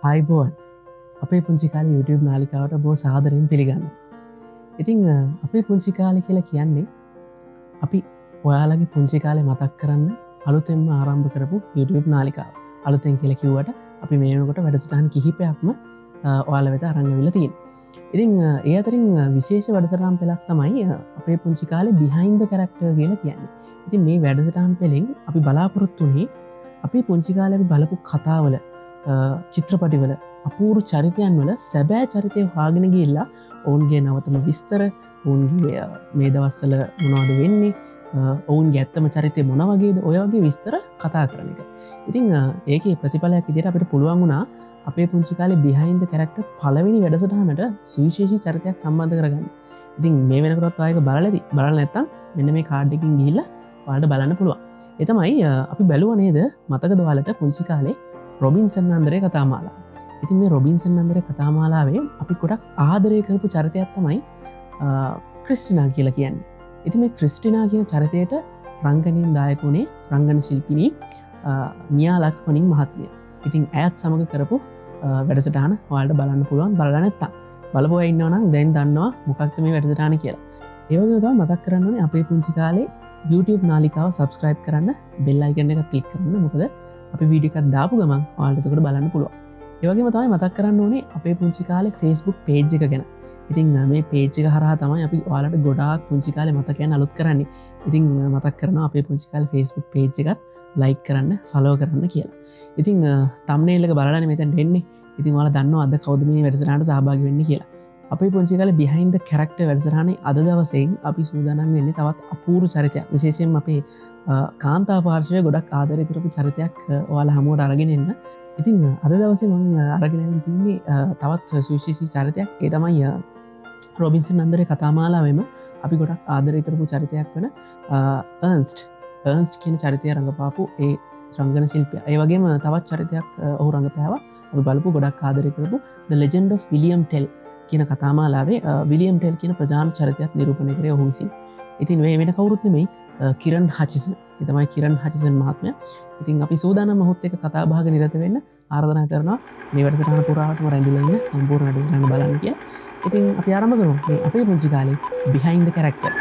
ආයිබෝන් අපේ පුංචි කාලේ YouTube නාලිකාවට බොහෝ සාදරයෙන් පිළිගන්නවා. ඉතින් අපේ පුංචි කාලේ කියලා කියන්නේ අපි ඔයාලගේ පුංචි කාලේ මතක් කරන්න අලුතෙන්ම ආරම්භ කරපු YouTube නාලිකාව. අලුතෙන් කියලා කිව්වට අපි මේ වෙනකොට වැඩසටහන් කිහිපයක්ම ඔයාලා වෙත අරන් ඇවිල්ලා තියෙනවා. ඉතින් ඒ අතරින් විශේෂ වැඩසටහන් පෙළක් තමයි අපේ පුංචි කාලේ behind the character කියලා කියන්නේ. ඉතින් මේ වැඩසටහන් පෙළෙන් අපි බලාපොරොත්තු වෙන්නේ අපේ පුංචි කාලේ අපි බලපු කතාවල චිත්‍රපටිවල අපූරු චරිතයන් වල සැබෑ චරිතය හොයාගෙන ගිහිල්ලා ඔවුන්ගේ නවතම විස්තර ඔවුන්ගේ මේ දවස්වල මොනවද වෙන්නේ ඔවුන්ගේ ඇත්තම චරිතය මොන වගේද ඔය වගේ විස්තර කතා කරන එක. ඉතින් ඒකේ ප්‍රතිඵලයක් විදිහට අපිට පුළුවන් වුණා අපේ පුංචි කාලේ behind the character පළවෙනි වැඩසටහනට සුවිශේෂී චරිතයක් සම්බන්ධ කරගන්න. ඉතින් මේ වෙනකොටත් ඔයාලක බලලාදී බලලා නැත්තම් මෙන්න මේ කාඩ් එකකින් ගිහිල්ලා ඔයාලට බලන්න පුළුවන්. ඒ තමයි අපි බැලුවා නේද මතකද ඔයාලට පුංචි කාලේ රොබින්සන් අන්දරේ කතාමාලා. ඉතින් මේ රොබින්සන් අන්දරේ කතාමාලාවේ අපි ගොඩක් ආදරය කරපු චරිතයක් තමයි ක්‍රිස්ටිනා කියලා කියන්නේ. ඉතින් මේ ක්‍රිස්ටිනා කියන චරිතයට රංගනයෙන් දායක වුණේ රංගන ශිල්පිනී මියා ලක්ස්මනින් මහත්මිය. ඉතින් ඇයත් සමග කරපු වැඩසටහන ඔයාලට බලන්න පුළුවන්. බලලා නැත්තම් බලපුවා ඉන්නවා නම් දැන් දන්නවා මොකක්ද මේ වැඩසටහන කියලා. ඒ වගේම තමයි මතක් කරන්න ඕනේ අපේ පුංචි කාලේ YouTube නාලිකාව subscribe කරන්න bell icon එක click කරන්න. මොකද අපි වීඩියෝ එකක් දාපු ගමන් ඔයාලට එතකොට බලන්න පුළුවන්. ඒ වගේම තමයි මතක් කරන්න ඕනේ අපේ පුංචි කාලේ Facebook page එක ගැන. ඉතින් මේ page එක හරහා තමයි අපි ඔයාලට ගොඩාක් පුංචි කාලේ මතකයන් අලුත් කරන්නේ. ඉතින් මතක් කරනවා අපේ පුංචි කාලේ Facebook page එකත් like කරන්න, follow කරන්න කියලා. ඉතින් thumbnail එක බලලානේ මෙතෙන් දෙන්නේ. ඉතින් ඔයාලා දන්නවා අද කවුද මේ වැඩසටහනට සහභාගී වෙන්නේ කියලා. අපේ පුංචි කාලේ behind the character වැඩසටහනේ අද දවසෙන් අපි සූදානම් වෙන්නේ තවත් අපූර්ව චරිතයක්. විශේෂයෙන්ම අපේ කාන්තා පාර්ශවයේ ගොඩක් ආදරය කරපු චරිතයක් ඔයාලා හමුවට අරගෙන එන්න. ඉතින් අද දවසේ මම අරගෙන ඇවිල්ලා තින්නේ තවත් සුවිශේෂී චරිතයක්. ඒ තමයි රොබින්සන් අන්දරේ කතාමාලාවෙම අපි ගොඩක් ආදරය කරපු චරිතයක් වෙන Ernst කියන චරිතය රඟපාපු ඒ රංගන ශිල්පියා. ඒ වගේම තවත් චරිතයක් ඔහු රඟපෑවා. අපි බලපු ගොඩක් ආදරය කරපු The Legend of William Tell කියන කතාමාලාවේ විලියම් ටෙල් කියන ප්‍රධාන චරිතයක් නිරූපණය කරේ ඔහු විසින්. ඉතින් මේ වෙන කවුරුත් නෙමෙයි කිරන් හචිසන්. ඒ තමයි කිරන් හචිසන් මහත්මයා. ඉතින් අපි සූදානම් මොහොත් එක කතා බහක නිරත වෙන්න ආරාධනා කරනවා මේ වැඩසටහන පුරාවටම රැඳිලා ඉන්න සම්පූර්ණ වැඩසටහන බලන්න කියලා. ඉතින් අපි ආරම්භ කරමු මේ අපේ පුංචි කාලේ behind the character.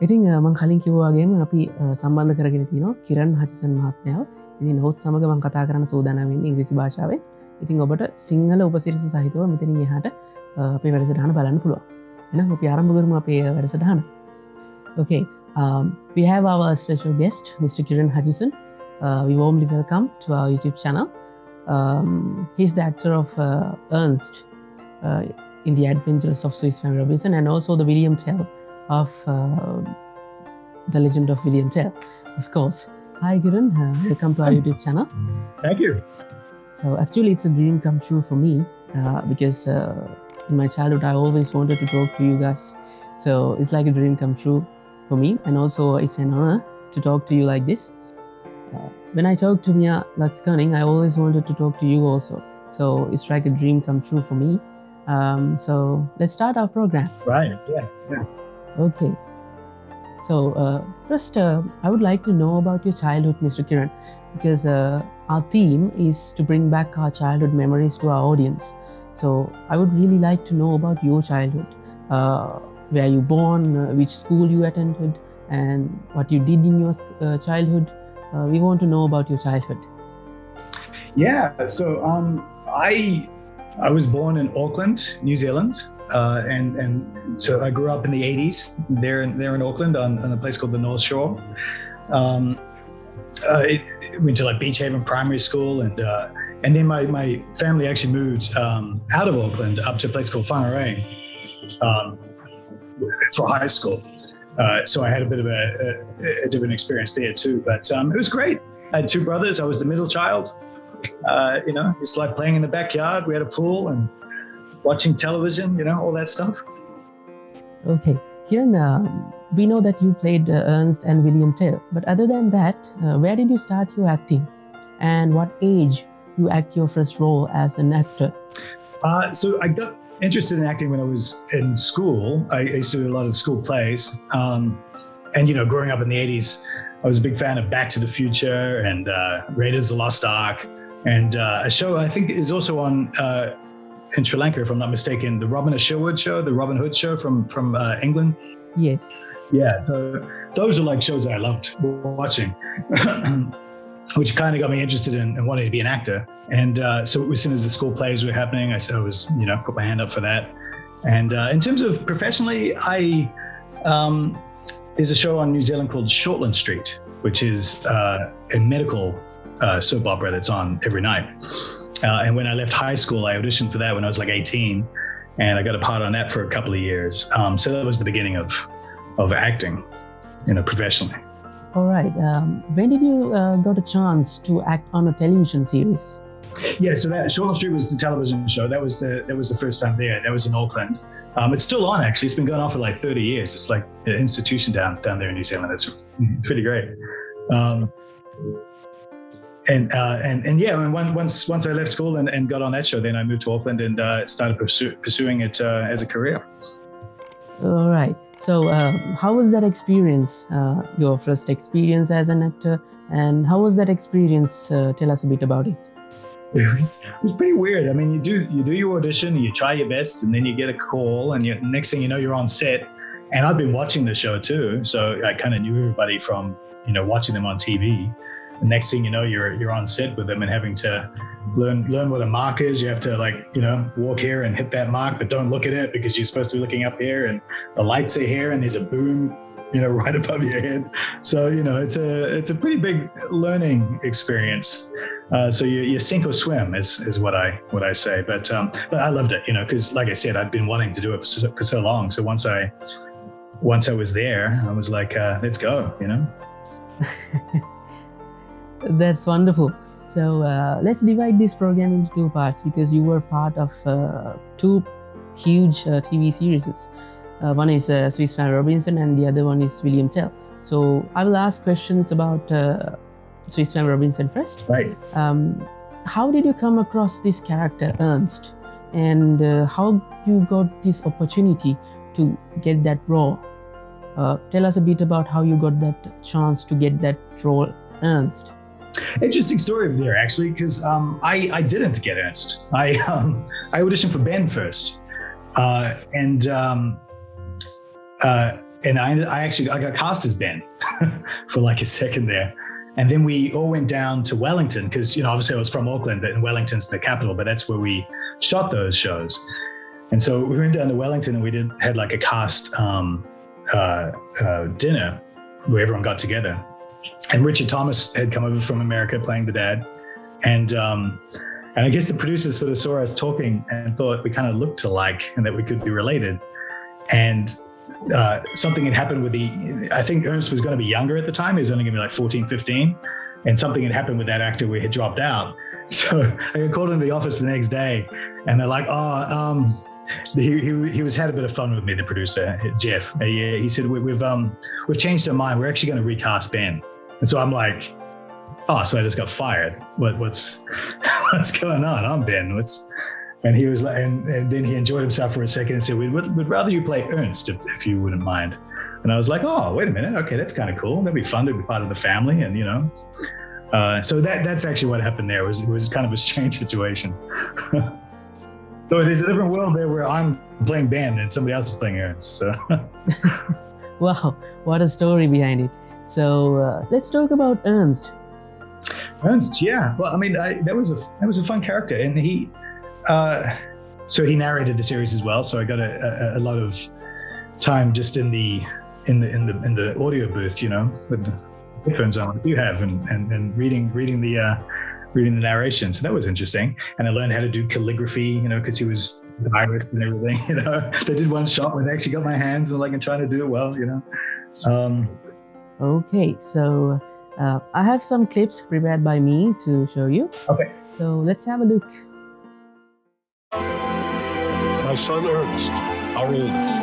ඉතින් මං කලින් කිව්වාගේම අපි සම්බන්ධ කරගෙන තියෙනවා කිරන් හචිසන් මහත්මයාව. ඉතින් ඔහුත් සමග මම කතා කරන්න සූදානම් වෙන්නේ ඉංග්‍රීසි භාෂාවෙන්. ඉතින් ඔබට සිංහල උපසිරසි සහිතව මෙතනින් එහාට අපේ වැඩසටහන බලන්න පුළුවන්. එහෙනම් අපි ආරම්භ කරමු අපේ වැඩසටහන. Okay, we have our special guest, Mr. Kieren Hutchison. We warmly welcome to our YouTube channel. He's the actor of Ernst in The Adventures of Sinhala Robinson and also the William Tell of The Legend of William Tell, of course. Hi Kieren, welcome to our YouTube channel. Thank you. So actually it's a dream come true for me because in my childhood I always wanted to talk to you guys. So it's like a dream come true for me, and also it's an honor to talk to you like this. When I talk to Mia Laxkaning, I always wanted to talk to you also. So it's like a dream come true for me. So let's start our program. Right, yeah. Okay. So first, I would like to know about your childhood, Mr. Kieren, because our theme is to bring back our childhood memories to our audience. So I would really like to know about your childhood. Where you born, which school you attended, and what you did in your childhood. We want to know about your childhood. Yeah, so I was born in Auckland, New Zealand. And so I grew up in the 80s there in Auckland on a place called the North Shore. Went to like Beach Haven Primary School, and then my family actually moved out of Auckland up to a place called Whangarei for high school. So I had a bit of a different experience there too. But it was great. I had two brothers. I was the middle child. It's like playing in the backyard. We had a pool and watching television, all that stuff. Okay. Kieren, we know that you played Ernst and William Tell, but other than that, where did you start your acting? And what age you act your first role as an actor? So I got interested in acting when I was in school. I used to do a lot of school plays. And, growing up in the 80s, I was a big fan of Back to the Future and Raiders of the Lost Ark. And a show I think is also on in Sri Lanka, if I'm not mistaken, the Robin Hood show from England. Yes. Yeah, so those are like shows that I loved watching, which kind of got me interested in wanting to be an actor. And so as soon as the school plays were happening, I was, put my hand up for that. And in terms of professionally, there's a show on New Zealand called Shortland Street, which is a medical soap opera that's on every night. And when I left high school, I auditioned for that when I was like 18, and I got a part on that for a couple of years. So that was the beginning of acting, professionally. All right. When did you got a chance to act on a television series? Yeah, so that Shortland Street was the television show. That was the first time there. That was in Auckland. It's still on, actually. It's been going on for like 30 years. It's like an institution down there in New Zealand. It's pretty great. And once I left school and got on that show, then I moved to Auckland and started pursuing it as a career. All right. So how was that experience, your first experience as an actor? And how was that experience? Tell us a bit about it. It was pretty weird. I mean, you do your audition, you try your best, and then you get a call, and next thing you know, you're on set. And I've been watching the show too, so I kind of knew everybody from watching them on TV. The next thing you know, you're on set with them and having to learn what a mark is. You have to walk here and hit that mark, but don't look at it because you're supposed to be looking up here, and the lights are here, and there's a boom, right above your head. So it's a pretty big learning experience. So you sink or swim is what I say. But I loved it, because like I said, I'd been wanting to do it for so long. So once I was there, I was like, let's go, That's wonderful. So let's divide this program into two parts, because you were part of two huge TV series. One is Sinhala Robinson and the other one is William Tell. So I will ask questions about Sinhala Robinson first. Right. How did you come across this character, Ernst? And how you got this opportunity to get that role? Tell us a bit about how you got that chance to get that role, Ernst. Interesting story there, actually, because I didn't get Ernst. I auditioned for Ben first, and I got cast as Ben for like a second there, and then we all went down to Wellington because obviously I was from Auckland, and Wellington's the capital, but that's where we shot those shows, and so we went down to Wellington and we had like a cast dinner where everyone got together. And Richard Thomas had come over from America playing the dad. And I guess the producers sort of saw us talking and thought we kind of looked alike and that we could be related. And something had happened I think Ernst was going to be younger at the time. He was only going to be like 14, 15. And something had happened with that actor where he had dropped out. So I got called into the office the next day and they're like, he had a bit of fun with me, the producer, Jeff. He said, we've changed our mind. We're actually going to recast Ben. And so I'm like, so I just got fired. What's going on? I'm Ben. And he was like, and then he enjoyed himself for a second and said, we'd rather you play Ernst if you wouldn't mind. And I was like, oh, wait a minute. Okay, that's kind of cool. That'd be fun to be part of the family. And, so that's actually what happened there. It was kind of a strange situation. So there's a different world there where I'm playing Ben and somebody else is playing Ernst. So. Wow, what a story behind it. So let's talk about Ernst. Ernst, yeah. Well, I mean, that was a fun character, and he narrated the series as well. So I got a lot of time just in the audio booth, with the headphones on that you have, and reading the narration. So that was interesting. And I learned how to do calligraphy, because he was the diarist and everything, They did one shot where they actually got my hands and I'm trying to do it well, Okay, so I have some clips prepared by me to show you. Okay. So let's have a look. My son Ernst, our oldest,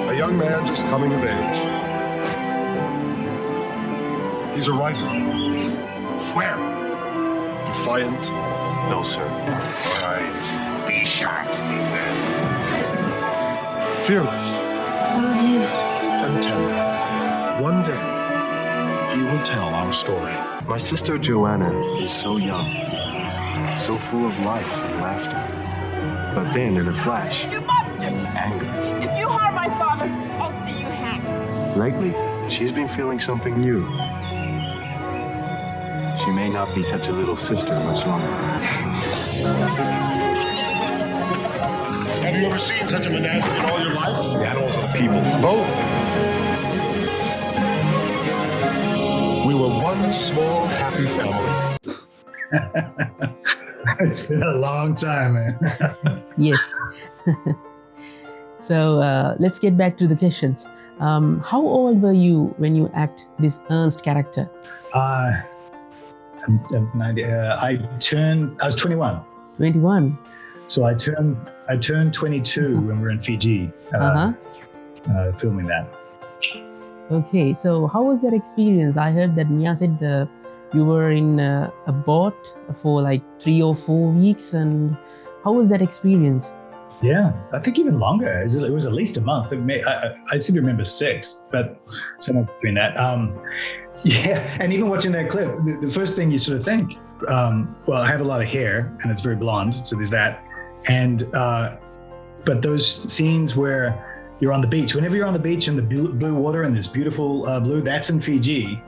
a young man just coming of age. He's a writer. Swear. Defiant. No, sir. All right. Be sharp, then. Fearless. And tender. One day, he will tell our story. My sister Joanna is so young, so full of life and laughter. But then, in a flash, You monster! anger. If you harm my father, I'll see you hanged. Lately, she's been feeling something new. She may not be such a little sister much longer. Have you ever seen such a menagerie in all your life? The animals and the people, both. We were one small, happy family. It's been a long time, man. Yes. So let's get back to the questions. How old were you when you act this Ernst character? I'm 90, I was 21. 21. So I turned 22 when we were in Fiji, filming that. Okay, so how was that experience? I heard that Mia said you were in a boat for like 3 or 4 weeks, and how was that experience? Yeah, I think even longer. It was at least a month. I seem to remember 6, but somewhere between that. Yeah, and even watching that clip, the first thing you sort of think, well, I have a lot of hair and it's very blonde, so there's that. And but those scenes where you're on the beach, whenever you're on the beach in the blue water and this beautiful blue, that's in Fiji.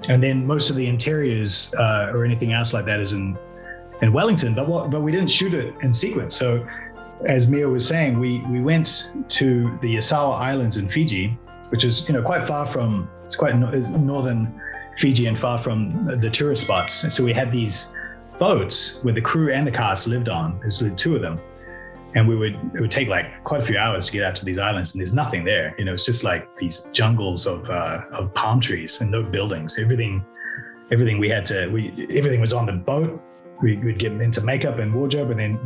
And then most of the interiors or anything else like that is in Wellington, but we didn't shoot it in sequence. So as Mia was saying, we went to the Yasawa Islands in Fiji, which is quite far from, it's quite northern Fiji and far from the tourist spots. And so we had these boats where the crew and the cast lived on. There's 2 of them. And it would take like quite a few hours to get out to these islands, and there's nothing there. It's just like these jungles of palm trees and no buildings. Everything everything was on the boat. We'd get into makeup and wardrobe, and then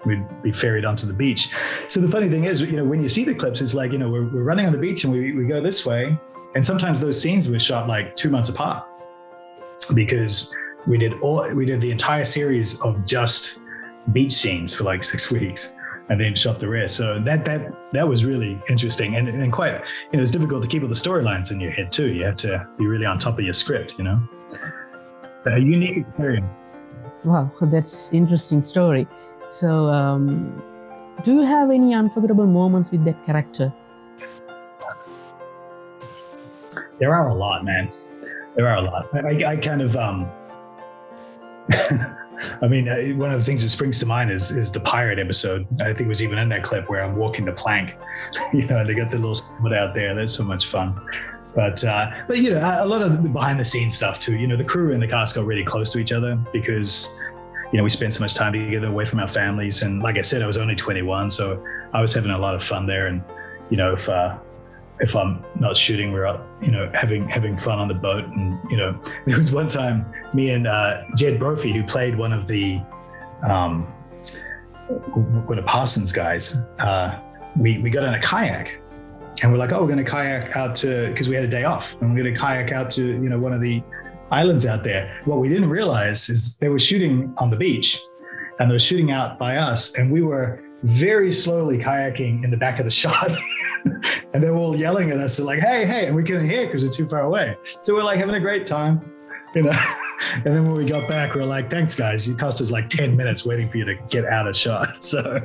we'd be ferried onto the beach. So the funny thing is, when you see the clips, it's like, we're running on the beach and we go this way. And sometimes those scenes were shot like 2 months apart, because we did the entire series of just beach scenes for like 6 weeks, and then shot the rest. So that was really interesting and quite, it's difficult to keep all the storylines in your head too. You have to be really on top of your script, A unique experience. Wow, that's interesting story. So do you have any unforgettable moments with that character? There are a lot, man. There are a lot. I kind of, I mean, one of the things that springs to mind is the pirate episode. I think it was even in that clip where I'm walking the plank. They got the little spot out there. That's so much fun. But a lot of the behind the scenes stuff too. The crew and the cast got really close to each other because, we spent so much time together away from our families. And like I said, I was only 21, so I was having a lot of fun there. And if I'm not shooting, we're out, having fun on the boat. And there was one time me and Jed Brophy, who played one of the Parsons guys, we got in a kayak. And we're like, we're going to kayak out to, because we had a day off, and we're going to kayak out to, one of the islands out there. What we didn't realize is they were shooting on the beach, and they were shooting out by us, and we were very slowly kayaking in the back of the shot. And they were all yelling at us, like, hey, and we couldn't hear because we're too far away. So we're like having a great time, And then when we got back, we were like, thanks guys, it cost us like 10 minutes waiting for you to get out of shot. So,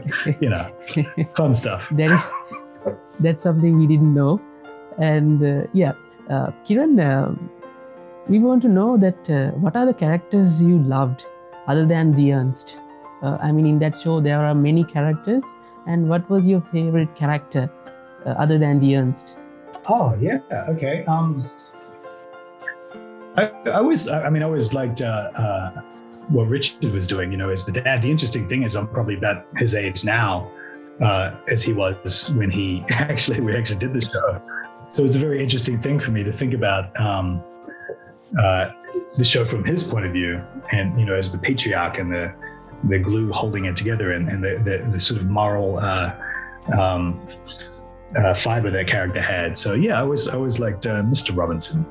fun stuff. That's something we didn't know. And Kieren, we want to know that what are the characters you loved other than the Ernst? In that show, there are many characters. And what was your favorite character other than the Ernst? Oh, yeah. Okay. I always liked what Richard was doing, as the dad. The interesting thing is I'm probably about his age now as he was when we actually did the show. So it's a very interesting thing for me to think about the show from his point of view, and as the patriarch and the glue holding it together, and the sort of moral fiber that character had. So yeah, I always liked Mr. Robinson.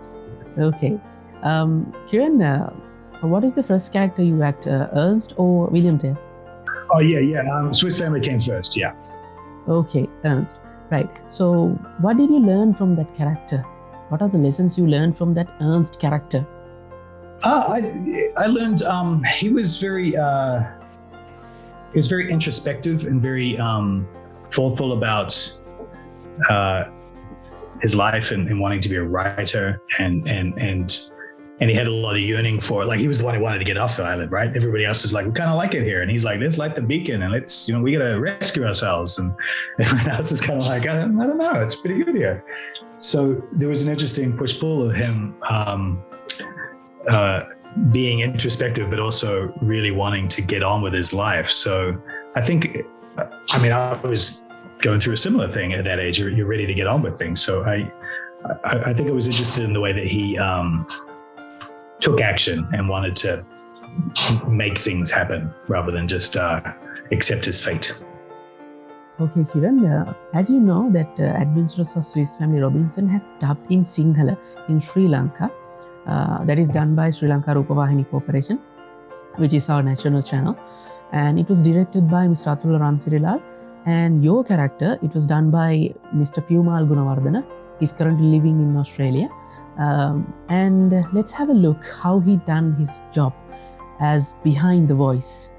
Okay. Kieren, what is the first character you act, Ernst or William Tell? Oh yeah. Swiss Family came first. Yeah. Okay, Ernst. Right. So what did you learn from that character? What are the lessons you learned from that Ernst character? I learned he was very introspective and very thoughtful about his life and wanting to be a writer, and he had a lot of yearning for it. Like, he was the one who wanted to get off the island, right? Everybody else is like, we kind of like it here, and he's like, let's light the beacon and let's we gotta rescue ourselves. And everyone else is kind of like, I don't know, it's pretty good here. So there was an interesting push-pull of him being introspective, but also really wanting to get on with his life. So I think, I was going through a similar thing at that age. You're ready to get on with things. So I think I was interested in the way that he took action and wanted to make things happen rather than just accept his fate. Okay, Kieren, as you know that Adventures of Swiss Family Robinson has dubbed in Sinhala in Sri Lanka. That is done by Sri Lanka Rupavahini Corporation, which is our national channel. And it was directed by Mr. Atul Ransirilal. And your character, it was done by Mr. Pumal Gunawardana. He's currently living in Australia. And let's have a look how he done his job as behind the voice.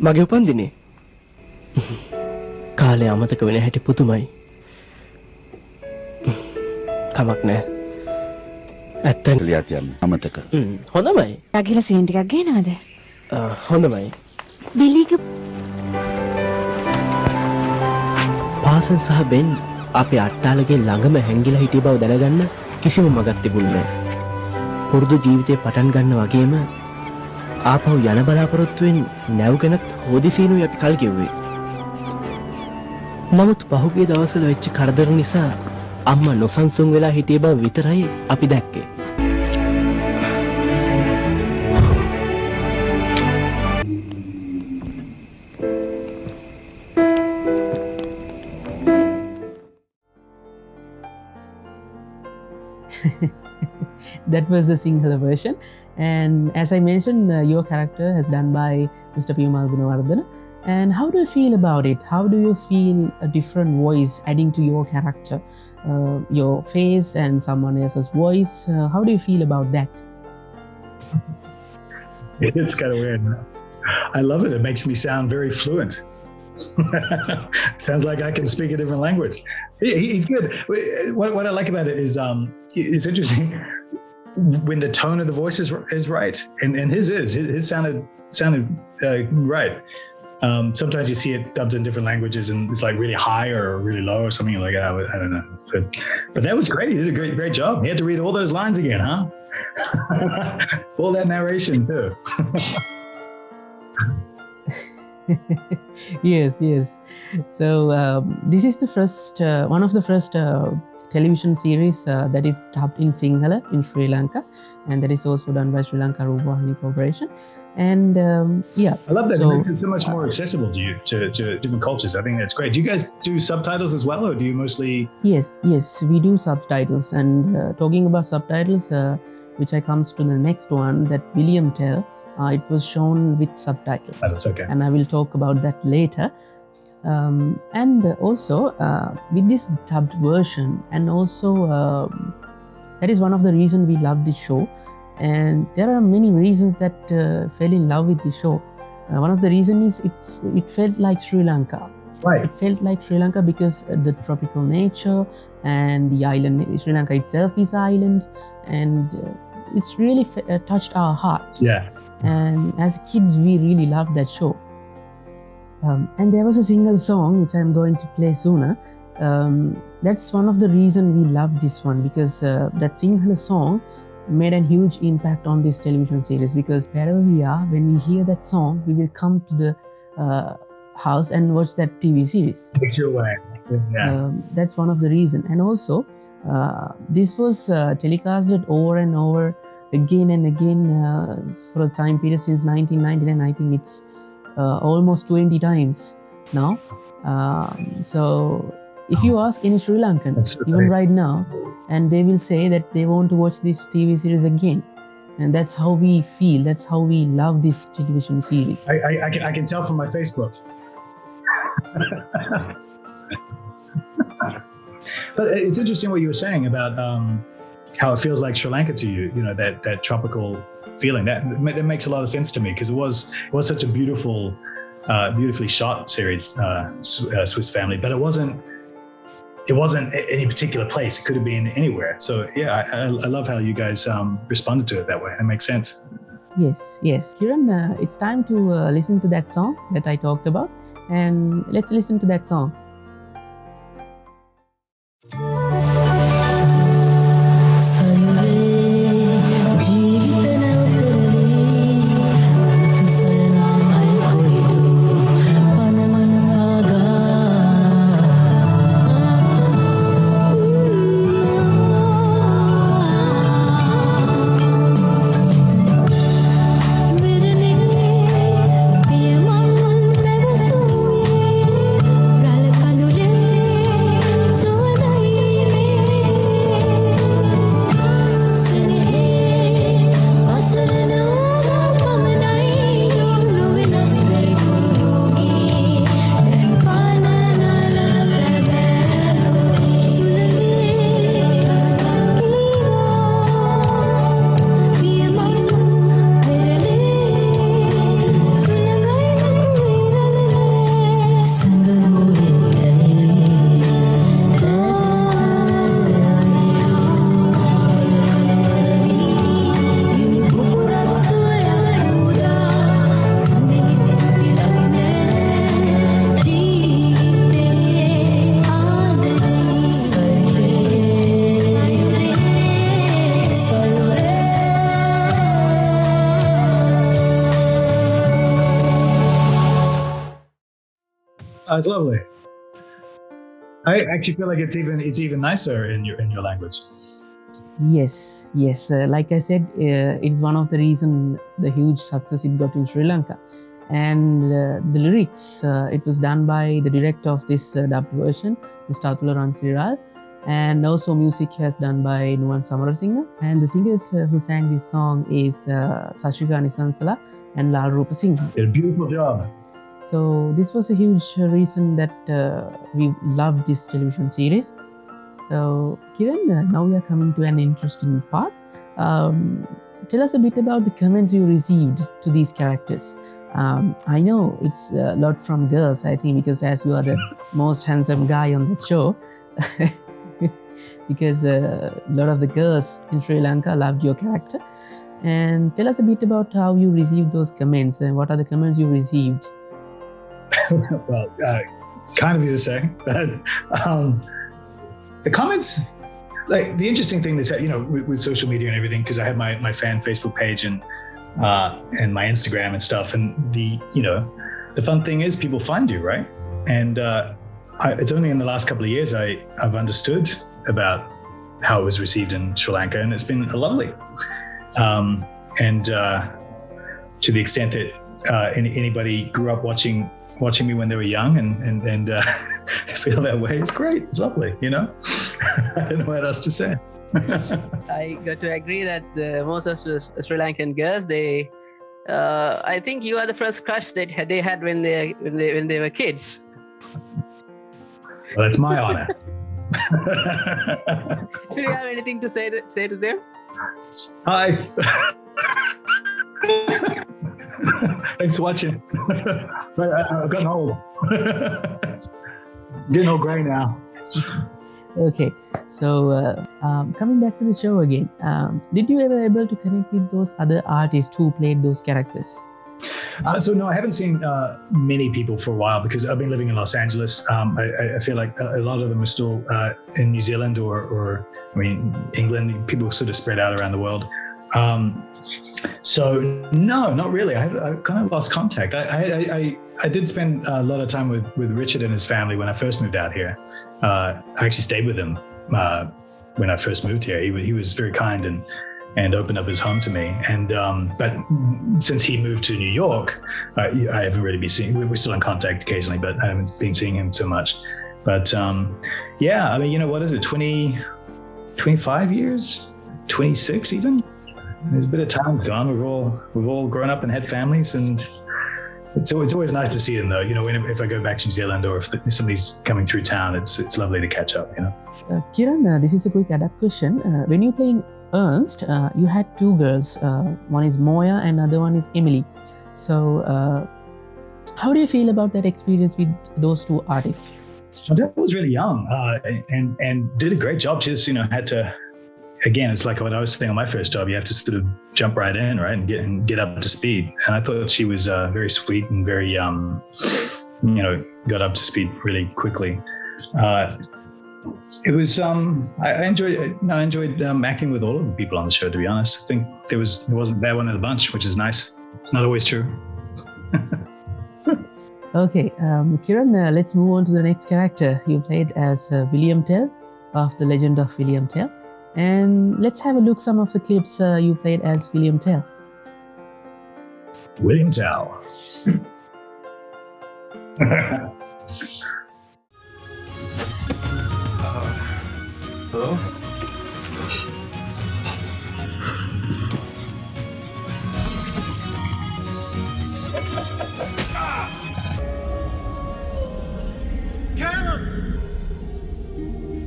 මගේ උපන්දිනේ කාලේ අමතක වෙන හැටි පුදුමයි. කමක් නෑ. ඇත්තට ලියා තියන්න අමතක. හොඳමයි. ගිහලා සීන් ටිකක් ගේනවද? හොඳමයි. බිලික පාසල් සහ බෙන් අපේ අට්ටාලගේ ළඟම හැංගිලා හිටිය බව දැනගන්න කිසිම මගක් තිබුණේ නෑ. පුරුදු ජීවිතේ පටන් ගන්න වගේම ආපහු යන බලාපොරොත්තුවෙන් නැව්ගෙනත් හොදිසීනුයි අපි කල් ගෙව්වේ. නමුත් පහුගිය දවස්වල වෙච්ච කරදර නිසා අම්මා නොසන්සුන් වෙලා හිටිය බව විතරයි අපි දැක්කේ. That was the Sinhala version. And as I mentioned, your character has done by Mr. Pumal Gunawardana. And how do you feel about it? How do you feel a different voice adding to your character? Your face and someone else's voice. How do you feel about that? It's kind of weird. I love it. It makes me sound very fluent. Sounds like I can speak a different language. He's good. What I like about it is it's interesting when the tone of the voice is right, and his sounded right. Sometimes you see it dubbed in different languages and it's like really high or really low or something like that. I don't know. But that was great. He did a great job. He had to read all those lines again, huh? All that narration too. Yes. So this is the first, one of the first television series that is dubbed in Sinhala in Sri Lanka, and that is also done by Sri Lanka Rupavahini Corporation. And yeah, I love that. It makes it so much more accessible to different cultures. I think that's great. Do you guys do subtitles as well, or do you mostly? Yes, we do subtitles. And talking about subtitles, which I comes to the next one, that William Tell, it was shown with subtitles. Oh, that's okay. And I will talk about that later. And also with this dubbed version, and also that is one of the reasons we love this show. And there are many reasons that fell in love with the show. One of the reasons is it felt like Sri Lanka. Right. It felt like Sri Lanka because the tropical nature and the island. Sri Lanka itself is island, and it's really touched our hearts. Yeah. And as kids, we really loved that show. And there was a single song which I'm going to play sooner. That's one of the reasons we love this one, because that Sinhala song made a huge impact on this television series, because wherever we are, when we hear that song, we will come to the house and watch that TV series. Takes you away. Yeah. That's one of the reasons. And also, this was telecasted over and over again and again for a time period since 1999. I think it's almost 20 times now. So if you ask any Sri Lankan, even right now, and they will say that they want to watch this TV series again. And that's how we feel. That's how we love this television series. I can tell from my Facebook. But it's interesting what you were saying about how it feels like Sri Lanka to you. You know, that tropical feeling. That makes a lot of sense to me, because it was such a beautiful, beautifully shot series, Swiss Family. But it wasn't any particular place. It could have been anywhere. So yeah, I love how you guys responded to it that way. It makes sense. Yes. Kieren, it's time to listen to that song that I talked about, and let's listen to that song. It's lovely. I actually feel like it's even nicer in your language. Yes. Like I said, it's one of the reasons the huge success it got in Sri Lanka. And the lyrics, it was done by the director of this dubbed version, Mr. Atula Ransiral. And also music has done by Nuwan Samarasinga. And the singers who sang this song is Sashika Nisansala and Lal Rupa Singh. Did a beautiful job. So this was a huge reason that we love this television series. So Kieren, now we are coming to an interesting part. Tell us a bit about the comments you received to these characters. I know it's a lot from girls, I think, because as you are the most handsome guy on the show, because a lot of the girls in Sri Lanka loved your character. And tell us a bit about how you received those comments and what are the comments you received. Well, kind of you to say, but the comments, like the interesting thing that's, with social media and everything, because I have my fan Facebook page and my Instagram and stuff, and the fun thing is people find you, right? And it's only in the last couple of years I've understood about how it was received in Sri Lanka, and it's been lovely. And to the extent that anybody grew up watching me when they were young and feel that way, it's great. It's lovely, I don't know what else to say. I got to agree that most of the Sri Lankan girls, they, I think you are the first crush that they had when they were kids. Well, that's my honor. So you have anything to say to them? Hi. Thanks for watching. I've gotten old. Getting all grey now. Okay, so coming back to the show again, did you ever able to connect with those other artists who played those characters? So no, I haven't seen many people for a while because I've been living in Los Angeles. I feel like a lot of them are still in New Zealand or England. People sort of spread out around the world. So no, not really. I kind of lost contact. I did spend a lot of time with Richard and his family when I first moved out here. I actually stayed with him when I first moved here. He was very kind and opened up his home to me. And but since he moved to New York, I haven't really been seeing. We're still in contact occasionally, but I haven't been seeing him so much. But yeah, I mean, what is it? 25 years, 26 even. There's a bit of time gone. We've all grown up and had families, and it's always nice to see them though. If I go back to New Zealand or if somebody's coming through town, it's lovely to catch up. Kieren, this is a quick adapt question. When you're playing Ernst, you had two girls. One is Moya and another one is Emily. So how do you feel about that experience with those two artists? Adele was really young and did a great job. She just had to. Again, it's like what I was saying on my first job. You have to sort of jump right in, right, and get up to speed. And I thought she was very sweet and very, got up to speed really quickly. It was. I enjoyed acting with all of the people on the show. To be honest, I think there wasn't that one in the bunch, which is nice. Not always true. Okay, Kieren, let's move on to the next character. You played as William Tell of The Legend of William Tell. And let's have a look some of the clips you played as William Tell. William Tell. Hello?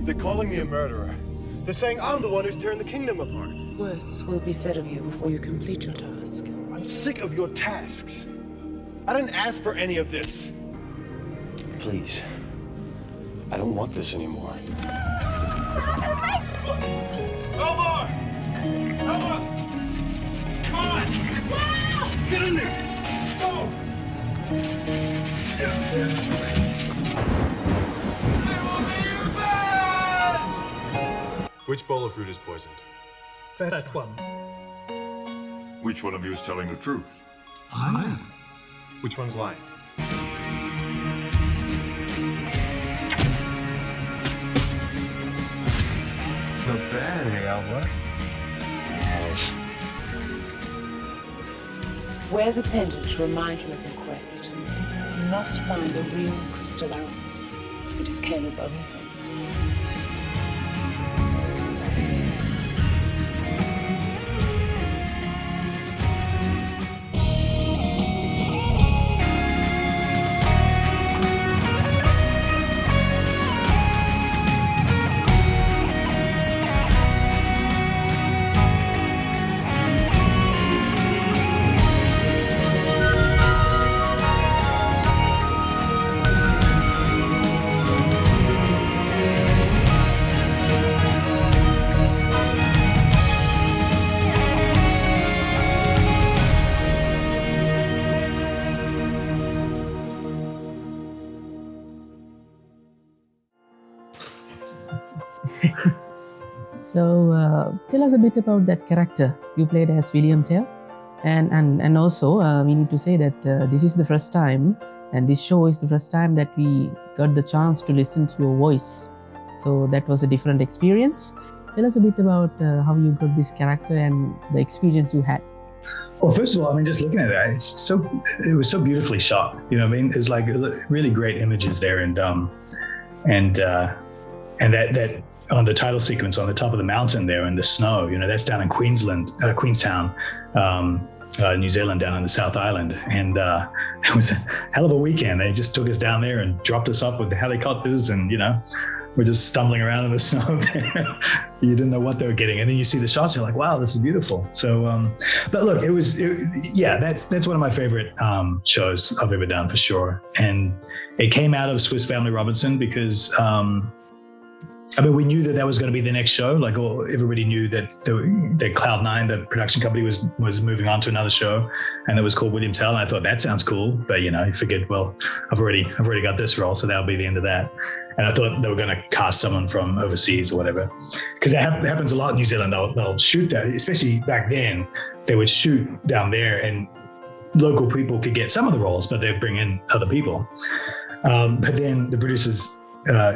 They're calling me a murderer. They're saying I'm the one who's tearing the kingdom apart. Worse will be said of you before you complete your task. I'm sick of your tasks. I didn't ask for any of this. Please. I don't want this anymore. Nova! Nova! Come on! Get in there! Go! Which bowl of fruit is poisoned? That one. Which one of you is telling the truth? I am. Which one's lying? Not bad, hey, Alva. Wear the pendant to remind you of your quest. You must find the real crystal arrow. It is Kayla's only hope. So tell us a bit about that character you played as William Tell, and also we need to say that this is the first time, and this show is the first time that we got the chance to listen to your voice. So that was a different experience. Tell us a bit about how you got this character and the experience you had. Well, first of all, I mean, just looking at it, it was so beautifully shot. You know what I mean? It's like really great images there, and that on the title sequence on the top of the mountain there in the snow, that's down in Queenstown, New Zealand, down in the South Island. And it was a hell of a weekend. They just took us down there and dropped us off with the helicopters, and we're just stumbling around in the snow there. You didn't know what they were getting. And then you see the shots, you're like, wow, this is beautiful. So, but look, that's one of my favorite shows I've ever done for sure. And it came out of Swiss Family Robinson because, we knew that was going to be the next show. Like, everybody knew that Cloud9, the production company, was moving on to another show, and it was called William Tell. And I thought that sounds cool, but I figured, well, I've already got this role, so that'll be the end of that. And I thought they were going to cast someone from overseas or whatever. Because that happens a lot in New Zealand. They'll shoot that, especially back then, they would shoot down there and local people could get some of the roles, but they'd bring in other people. But then the producers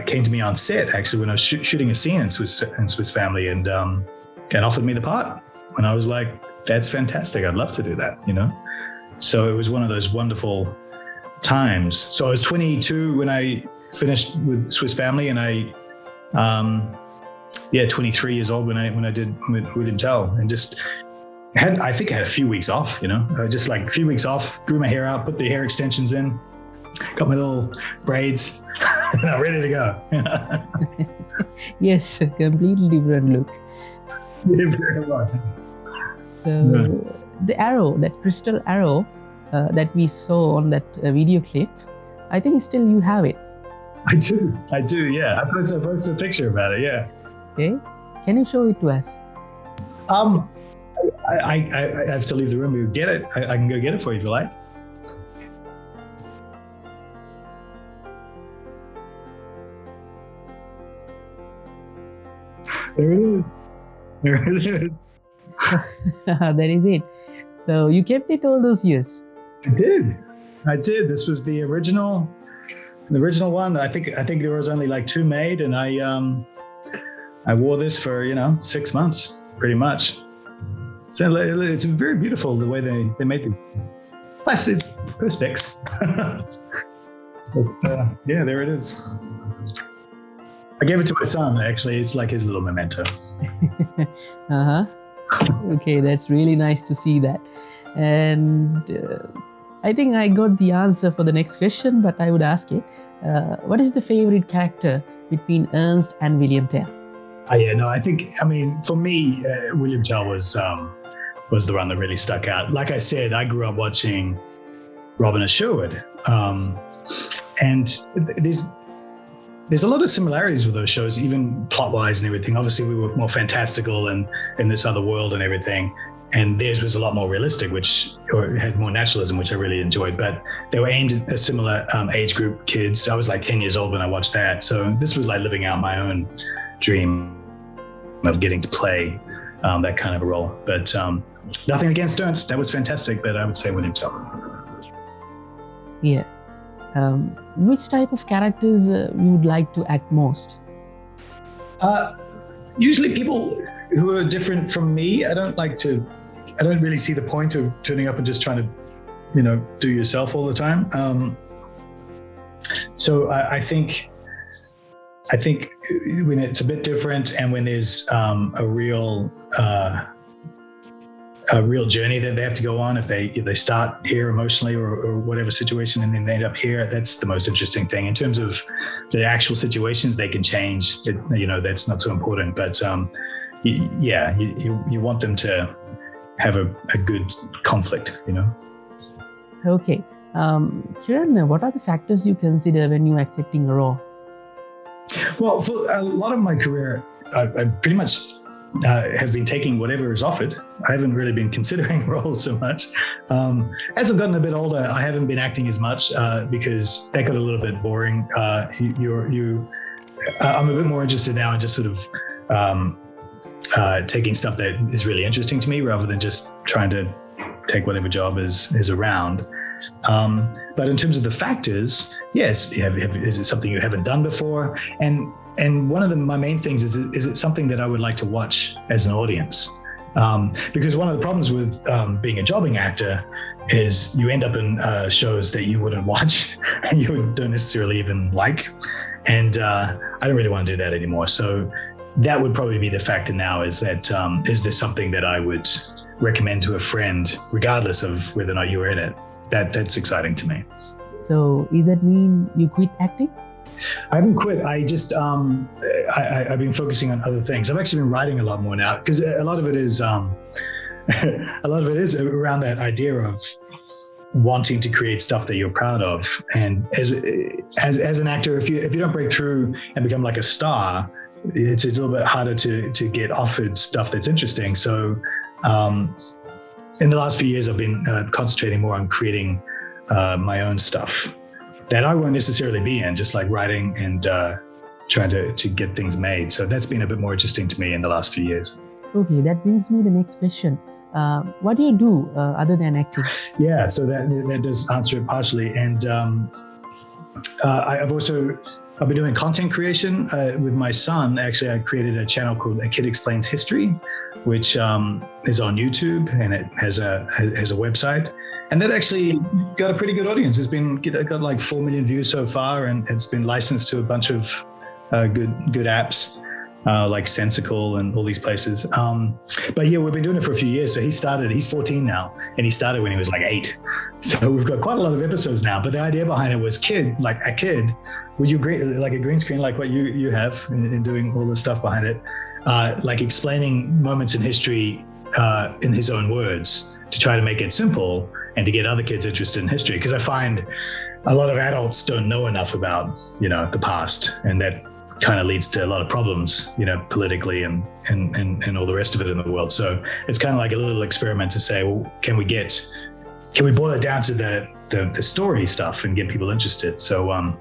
came to me on set, actually, when I was shooting a scene in Swiss Family and offered me the part. And I was like, that's fantastic. I'd love to do that, you know? So it was one of those wonderful times. So I was 22 when I finished with Swiss Family, and 23 years old when I did William Tell, and just I think I had a few weeks off, you know, just like a few weeks off, grew my hair out, put the hair extensions in, got my little braids, and I'm ready to go. Yes, a completely different look. It very was. So the arrow, that crystal arrow that we saw on that video clip, I think still you have it. I do, yeah. I posted a picture about it, yeah. Okay, can you show it to us? I have to leave the room to get it. I can go get it for you if you like. There it is. That is it. So you kept it all those years? I did. This was the original one. I think there was only like 2 made, and I wore this for 6 months, pretty much. So it's very beautiful the way they made it. Plus, it's perspex. Yeah, there it is. I gave it to my son, actually. It's like his little memento. Okay, that's really nice to see that. And I think I got the answer for the next question, but I would ask it. What is the favorite character between Ernst and William Tell? For me, William Tell was the one that really stuck out. Like I said, I grew up watching Robin and Sherwood. And there's a lot of similarities with those shows, even plot-wise and everything. Obviously, we were more fantastical and in this other world and everything. And theirs was a lot more realistic, or had more naturalism, which I really enjoyed. But they were aimed at a similar age group, kids. I was like 10 years old when I watched that. So this was like living out my own dream of getting to play that kind of a role. But nothing against Ernst. That was fantastic. But I would say William Tell. Yeah. Which type of characters you would like to act most? Usually people who are different from me. I don't really see the point of turning up and just trying to, do yourself all the time. So I think when it's a bit different and when there's a real journey that they have to go on, if they start here emotionally or whatever situation and then they end up here, that's the most interesting thing. In terms of the actual situations, they can change. That's not so important. But you want them to have a good conflict. Okay, Kieren, what are the factors you consider when you're accepting a role? Well, for a lot of my career, I pretty much have been taking whatever is offered. I haven't really been considering roles so much. As I've gotten a bit older, I haven't been acting as much because that got a little bit boring. I'm a bit more interested now in just sort of taking stuff that is really interesting to me rather than just trying to take whatever job is around. But in terms of the factors, yes, is it something you haven't done before? And one of my main things is it something that I would like to watch as an audience? Because one of the problems with being a jobbing actor is you end up in shows that you wouldn't watch and you don't necessarily even like. And I don't really want to do that anymore. So that would probably be the factor now, is that is this something that I would recommend to a friend, regardless of whether or not you were in it? That's exciting to me. So does that mean you quit acting? I haven't quit. I just I've been focusing on other things. I've actually been writing a lot more now because a lot of it is around that idea of wanting to create stuff that you're proud of. And as an actor, if you don't break through and become like a star, it's a little bit harder to get offered stuff that's interesting. So in the last few years, I've been concentrating more on creating my own stuff that I won't necessarily be in, just like writing and trying to get things made. So that's been a bit more interesting to me in the last few years. Okay, that brings me the next question. What do you do other than acting? Yeah, so that does answer it partially. And I've been doing content creation with my son. Actually, I created a channel called A Kid Explains History, which is on YouTube, and it has a website. And that actually got a pretty good audience. It's got like 4 million views so far, and it's been licensed to a bunch of good apps like Sensical and all these places. But yeah, we've been doing it for a few years. So he's 14 now, and he started when he was like 8. So we've got quite a lot of episodes now. But the idea behind it was a kid, would you agree, like a green screen like what you have in doing all the stuff behind it, like explaining moments in history in his own words to try to make it simple and to get other kids interested in history. Because I find a lot of adults don't know enough about, the past, and that kind of leads to a lot of problems, politically and all the rest of it in the world. So it's kind of like a little experiment to say, well, can we boil it down to the story stuff and get people interested? So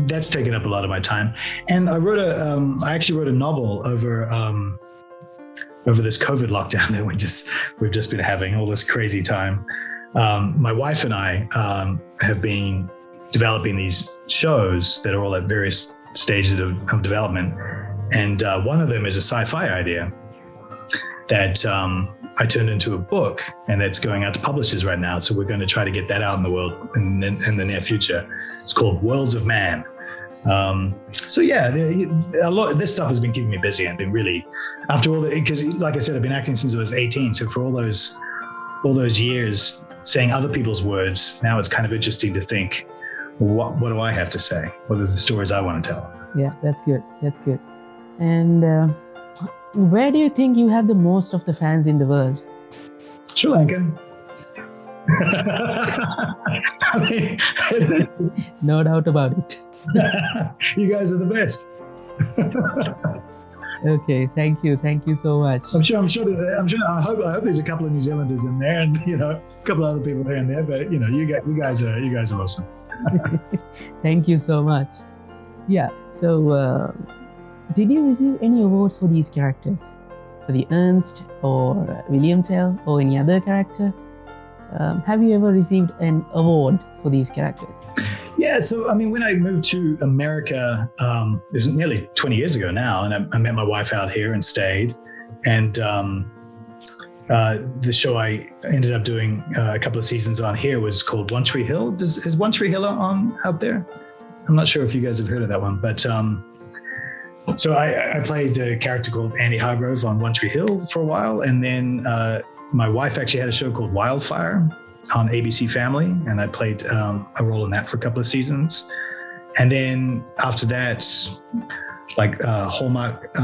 that's taken up a lot of my time. And I actually wrote a novel over this COVID lockdown that we've just been having, all this crazy time. My wife and I have been developing these shows that are all at various stages of development. And one of them is a sci-fi idea that I turned into a book, and that's going out to publishers right now. So we're going to try to get that out in the world in the near future. It's called Worlds of Man. So yeah, a lot of this stuff has been keeping me busy and been really, because like I said, I've been acting since I was 18. So for all those years saying other people's words, now it's kind of interesting to think, what do I have to say? What are the stories I want to tell? Yeah, that's good. And where do you think you have the most of the fans in the world? Sri Lanka. No doubt about it. You guys are the best. Okay, thank you so much. I hope there's a couple of New Zealanders in there, and a couple of other people here and there. But you guys are awesome. Thank you so much. Yeah. So, did you receive any awards for these characters, for the Ernst or William Tell or any other character? Have you ever received an award for these characters? Yeah, so when I moved to America, it was nearly 20 years ago now, and I met my wife out here and stayed. And the show I ended up doing a couple of seasons on here was called One Tree Hill. Is One Tree Hill on out there? I'm not sure if you guys have heard of that one, but so I played a character called Andy Hargrove on One Tree Hill for a while, and then my wife actually had a show called Wildfire on ABC Family, and I played a role in that for a couple of seasons. And then after that, like Hallmark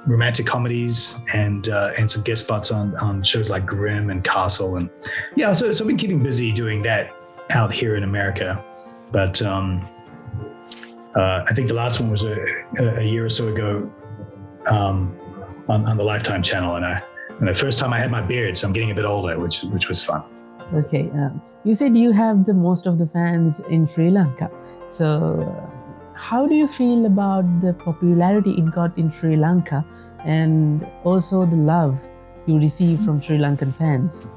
romantic comedies and some guest spots on shows like Grimm and Castle, and yeah, so I've been keeping busy doing that out here in America. But I think the last one was a year or so ago on the Lifetime channel, and the first time I had my beard, so I'm getting a bit older, which was fun. Okay, you said you have the most of the fans in Sri Lanka. So how do you feel about the popularity it got in Sri Lanka, and also the love you receive from Sri Lankan fans?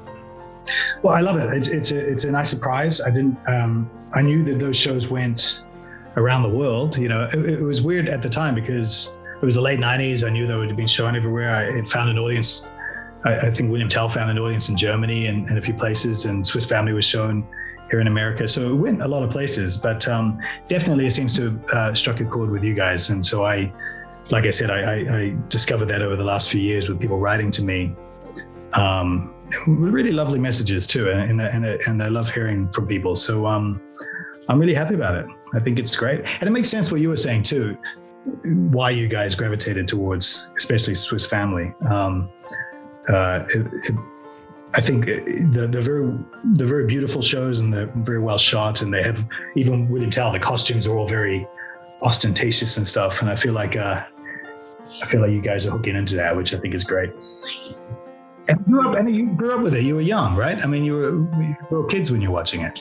Well, I love it. It's a nice surprise. I knew that those shows went around the world. It was weird at the time because it was the late 90s. I knew they would have been shown everywhere. It found an audience. I think William Tell found an audience in Germany and a few places, and Swiss Family was shown here in America. So it went a lot of places, but definitely it seems to have struck a chord with you guys. And so like I said, I discovered that over the last few years with people writing to me. Really lovely messages too, and I love hearing from people. So I'm really happy about it. I think it's great, and it makes sense what you were saying too, why you guys gravitated towards, especially Swiss Family. I think the very beautiful shows, and they're very well shot, and they have, even William Tell, the costumes are all very ostentatious and stuff. And I feel like you guys are hooking into that, which I think is great. And you grew up with it. You were young, right? You were kids when you were watching it.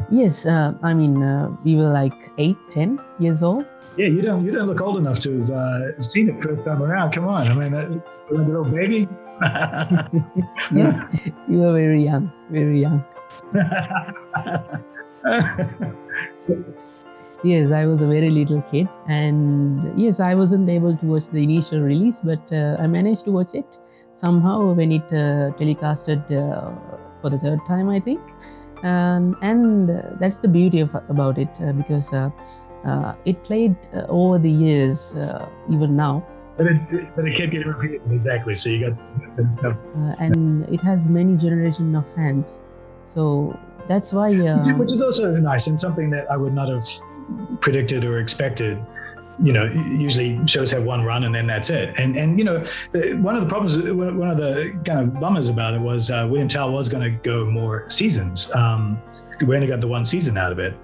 Yes, I mean, we were like 8, 10 years old. Yeah, you don't look old enough to have seen it first time around. Come on, I mean, like a little baby. Yes, you were very young, very young. Yes, I was a very little kid, and yes, I wasn't able to watch the initial release, but I managed to watch it somehow when it telecasted for the third time, I think. And that's the beauty about it, because it played over the years, even now. But it kept getting repeated, exactly. So you got that stuff. And it has many generations of fans. So that's why... Which is also nice, and something that I would not have predicted or expected. You know, usually shows have one run and then that's it. And you know, one of the problems, one of the kind of bummers about it was William Tell was going to go more seasons. We only got the one season out of it,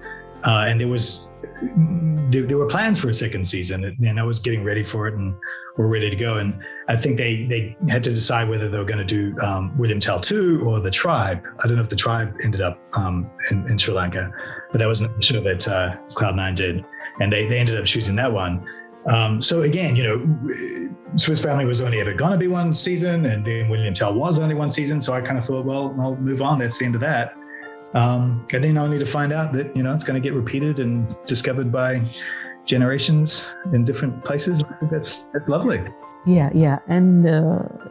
and there were plans for a second season, and I was getting ready for it, and we're ready to go. And I think they had to decide whether they were going to do William Tell 2 or The Tribe. I don't know if The Tribe ended up in Sri Lanka, but that was the show that Cloud9 did. And they ended up choosing that one. So again, you know, Swiss Family was only ever going to be one season, and then William Tell was only one season. So I kind of thought, well, I'll move on. That's the end of that. And then only to find out that, you know, it's going to get repeated and discovered by generations in different places. I think that's lovely. Yeah. And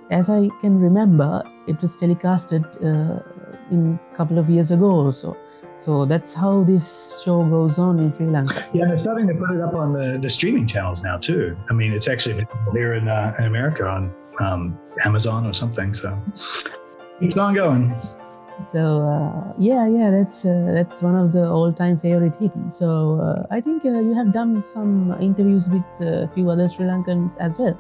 as I can remember, it was telecasted in a couple of years ago also. So that's how this show goes on in Sri Lanka. Yeah, and they're starting to put it up on the streaming channels now too. I mean, it's actually there in America on Amazon or something. So it's ongoing. So that's one of the all-time favorite hits. So I think you have done some interviews with a few other Sri Lankans as well.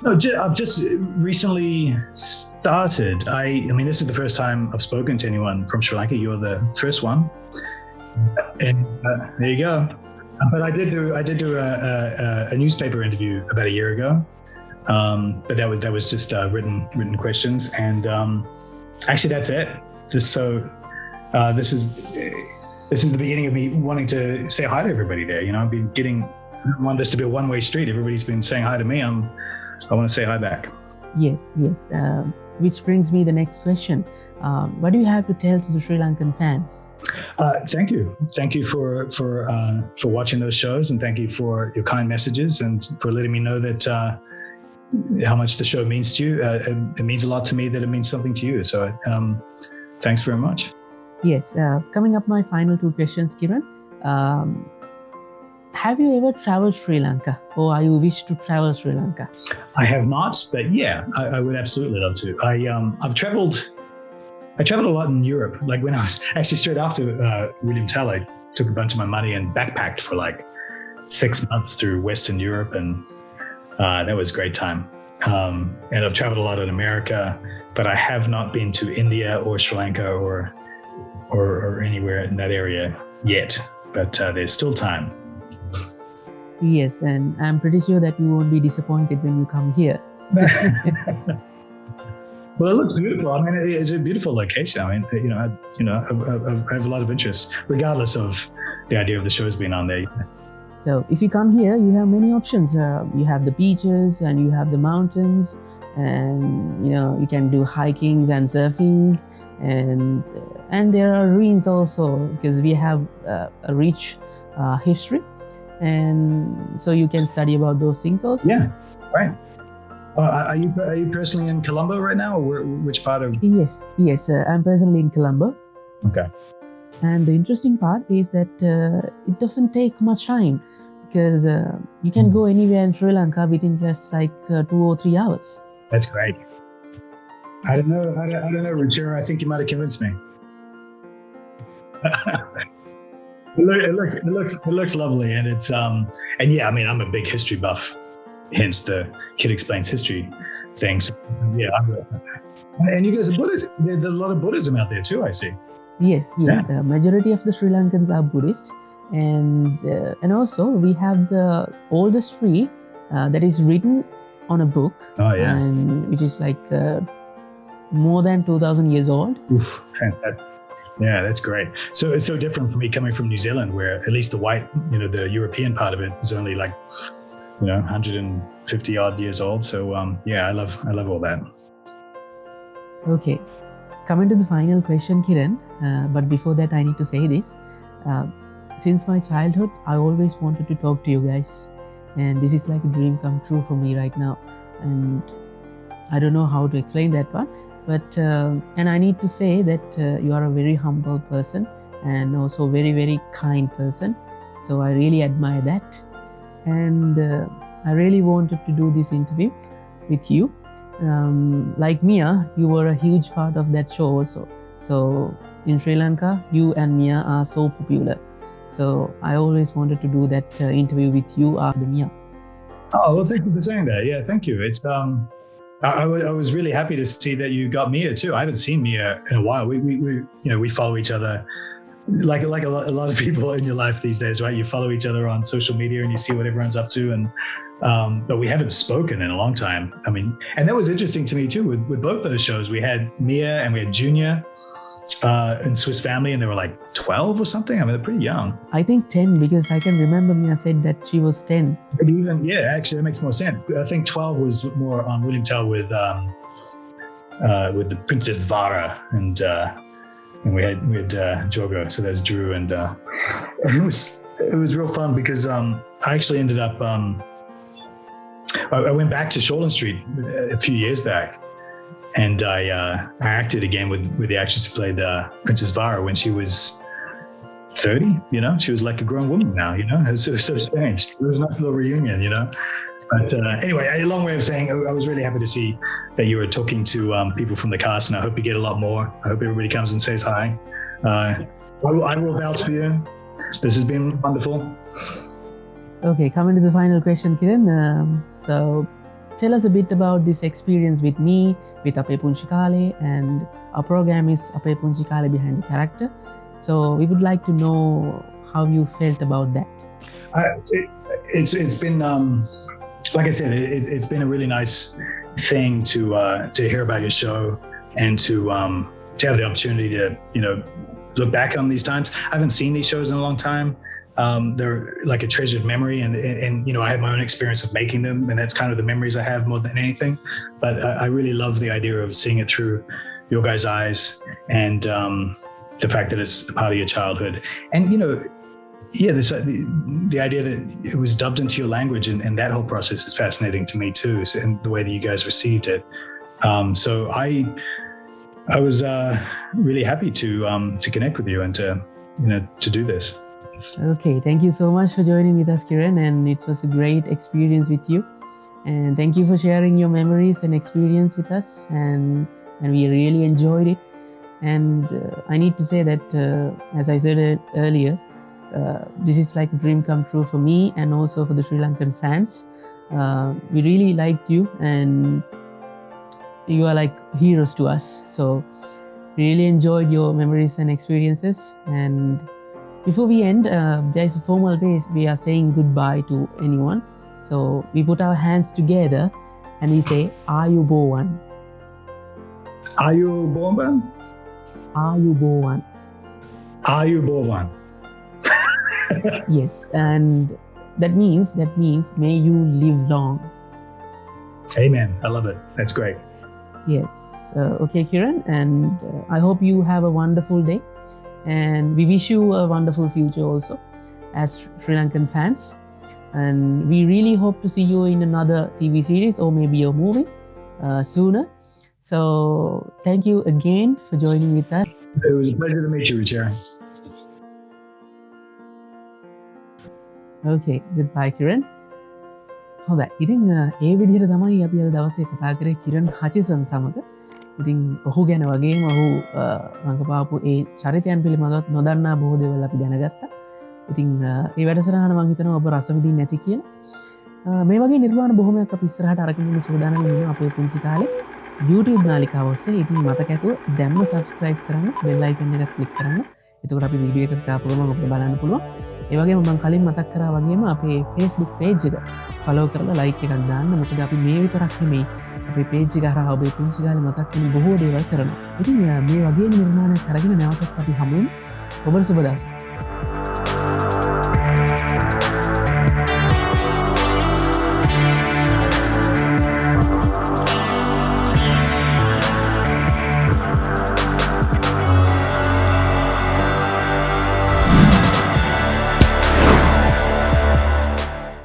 No, I've just recently started. I mean, this is the first time I've spoken to anyone from Sri Lanka. You're the first one, and there you go. But I did do a newspaper interview about a year ago, but that was just written questions, and actually that's it. Just so this is the beginning of me wanting to say hi to everybody there. You know, I've been I don't want this to be a one-way street. Everybody's been saying hi to me. I want to say hi back. Yes. Which brings me the next question. What do you have to tell to the Sri Lankan fans? Thank you for watching those shows, and thank you for your kind messages and for letting me know that how much the show means to you. It means a lot to me that it means something to you. So thanks very much. Yes. Coming up, my final two questions, Kieren. Have you ever traveled Sri Lanka, or are you wish to travel Sri Lanka? I have not, but yeah, I would absolutely love to. I've traveled a lot in Europe. Like when I was actually straight after William Tell, I took a bunch of my money and backpacked for like 6 months through Western Europe, and that was a great time. And I've traveled a lot in America, but I have not been to India or Sri Lanka or anywhere in that area yet. But there's still time. Yes, and I'm pretty sure that you won't be disappointed when you come here. Well, it looks beautiful. I mean, it's a beautiful location. I mean, I have a lot of interest, regardless of the idea of the shows being on there. So if you come here, you have many options. You have the beaches, and you have the mountains, and you can do hiking and surfing, and there are ruins also, because we have a rich history, and so you can study about those things also. Yeah, right. Are you personally in Colombo right now, or which part of? Yes. I'm personally in Colombo. Okay. And the interesting part is that it doesn't take much time, because you can go anywhere in Sri Lanka within just like 2 or 3 hours. That's great. I don't know, Ruchira. I think you might have convinced me. It looks lovely, and it's and yeah, I mean, I'm a big history buff, hence the Kid Explains History thing. So, yeah, and you guys are Buddhist. There's a lot of Buddhism out there too, I see. Yes. Yeah. Majority of the Sri Lankans are Buddhist, and also we have the oldest tree that is written on a book. Oh yeah. And which is like more than 2,000 years old. Oof, fantastic. Yeah, that's great. So it's so different for me coming from New Zealand, where at least the white, the European part of it is only like, 150 odd years old. So yeah, I love all that. Okay, coming to the final question, Kieren, but before that I need to say this. Since my childhood, I always wanted to talk to you guys, and this is like a dream come true for me right now, and I don't know how to explain that part, but and I need to say that you are a very humble person and also very, very kind person, so I really admire that, and I really wanted to do this interview with you. Like Mia, you were a huge part of that show also. So in Sri Lanka, you and Mia are so popular. So I always wanted to do that interview with you after Mia. Oh, well, thank you for saying that. Yeah, thank you. It's I was really happy to see that you got Mia too. I haven't seen Mia in a while. We follow each other like a lot of people in your life these days, right? You follow each other on social media and you see what everyone's up to, and but we haven't spoken in a long time. I mean, and that was interesting to me too. With both those shows, we had Mia and we had Junior in Swiss Family, and they were like 12 or something. I mean, they're pretty young. I think 10, because I can remember Mia said that she was 10. But even, yeah, actually that makes more sense. I think 12 was more on William Tell with the Princess Vara, and we had Jogo. So there's Drew, and it was real fun because I actually ended up I went back to Shoreland Street a few years back, and I acted again with the actress who played Princess Vara when she was 30. She was like a grown woman now. It was so strange. It was a nice little reunion. But anyway, a long way of saying I was really happy to see that you were talking to people from the cast, and I hope you get a lot more. I hope everybody comes and says hi. I will vouch for you. This has been wonderful. Okay, coming to the final question, Kieren. So tell us a bit about this experience with me, with Ape Puchikale, and our program is Ape Puchikale behind the character. So we would like to know how you felt about that. It's been, like I said, it's been a really nice thing to hear about your show and to have the opportunity to look back on these times. I haven't seen these shows in a long time. They're like a treasured memory, and I have my own experience of making them, and that's kind of the memories I have more than anything. But I really love the idea of seeing it through your guys' eyes, and the fact that it's a part of your childhood, and this the idea that it was dubbed into your language, and that whole process is fascinating to me too, and the way that you guys received it. So I was really happy to connect with you and to do this. Okay, thank you so much for joining with us, Kieren, and it was a great experience with you. And thank you for sharing your memories and experience with us, and we really enjoyed it. And I need to say that, as I said earlier, this is like a dream come true for me and also for the Sri Lankan fans. We really liked you, and you are like heroes to us. So we really enjoyed your memories and experiences. And before we end, there is a formal way we are saying goodbye to anyone. So we put our hands together and we say, Ayubowan. Ayubowan? Ayubowan. Ayubowan. Yes, and that means may you live long. Amen. I love it. That's great. Yes. Okay, Kieren, and I hope you have a wonderful day. And we wish you a wonderful future also as Sri Lankan fans. And we really hope to see you in another TV series or maybe a movie sooner. So thank you again for joining with us. It was a pleasure to meet you, Richard. Okay, goodbye, Kieren. හොඳයි. ඉතින් ඒ විදිහට තමයි අපි අද දවසේ කතා කරේ කිරන් හචිසන් සමග. ඉතින් ඔහු ගැන වගේම ඔහු රඟපාපු ඒ චරිතයන් පිළිබඳව නොදන්නා බොහෝ දේවල් අපි දැනගත්තා. ඉතින් මේ වැඩසටහන මම හිතනවා ඔබ රස විඳින්න ඇති කියලා. මේ වගේ නිර්මාණ බොහොමයක් අපි ඉස්සරහට අරගෙන යන්න සූදානම් වෙනවා අපේ පුංචි කාලේ YouTube නාලිකාව ඔස්සේ. ඉතින් මතක ඇතුව දැම්ම subscribe කරන්න, bell icon එකත් click කරන්න. එතකොට අපි වීඩියෝ එකක් දාපු ගමන් ඔබට බලන්න පුළුවන්. ඒ වගේම මම කලින් මතක් කරා වගේම අපේ Facebook page එක follow කරලා like එකක් දාන්න. මොකද අපි මේ විතරක් නෙමෙයි අපේ පේජ් එක හරහා ඔබේ පුංචි කාලේ මතක් වෙන බොහෝ දේවල් කරනවා. ඉතින් මේ වගේ නිර්මාණයක් අරගෙන නැවතත් අපි හමුවෙමු. ඔබට සුබ දවසක්.